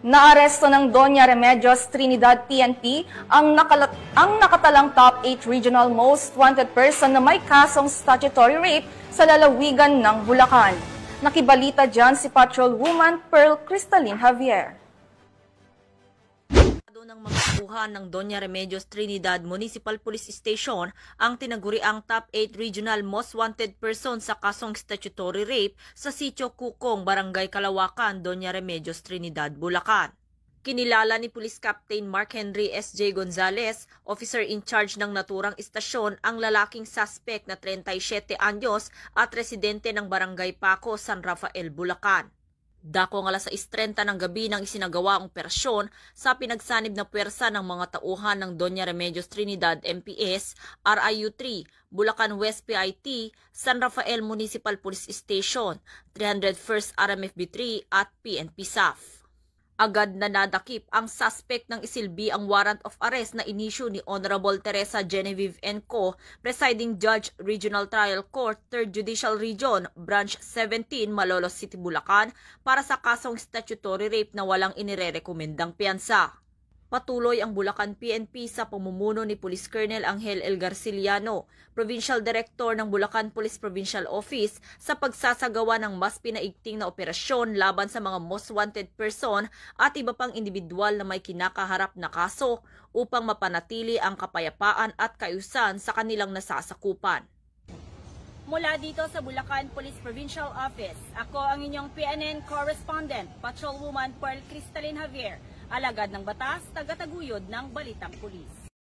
Naaresto ng Doña Remedios Trinidad PNP ang nakatalang top 8 regional most wanted person na may kasong statutory rape sa lalawigan ng Bulacan. Nakibalita dyan si Patrolwoman Pearl Crystalline Javier. Ng mga tauhan ng Doña Remedios Trinidad Municipal Police Station ang tinaguriang top 8 regional most wanted person sa kasong statutory rape sa Sitio Kukong, Barangay Kalawakan, Doña Remedios Trinidad, Bulacan. Kinilala ni Police Captain Mark Henry S.J. Gonzales, officer in charge ng naturang istasyon, ang lalaking suspect na 37 anyos at residente ng Barangay Paco, San Rafael, Bulacan. Dako ng alas 6:30 ng gabi nang isinagawa ang operasyon sa pinagsanib na puwersa ng mga tauhan ng Doña Remedios Trinidad MPS, RIU-3, Bulacan West PIT, San Rafael Municipal Police Station, 301st RMFB-3 at PNP SAF. Agad na nadakip ang suspect ng isilbi ang warrant of arrest na inisyu ni Honorable Teresa Genevieve N. Co., Presiding Judge, Regional Trial Court, 3rd Judicial Region, Branch 17, Malolos City, Bulacan, para sa kasong statutory rape na walang inirerekomendang piyansa. Patuloy ang Bulacan PNP sa pamumuno ni Police Colonel Angel L. Garciliano, Provincial Director ng Bulacan Police Provincial Office, sa pagsasagawa ng mas pinaigting na operasyon laban sa mga most wanted person at iba pang individual na may kinakaharap na kaso upang mapanatili ang kapayapaan at kaayusan sa kanilang nasasakupan. Mula dito sa Bulacan Police Provincial Office, ako ang inyong PNN Correspondent, Patrolwoman Pearl Crystalline Javier, alagad ng batas, tagataguyod ng Balitang Pulis.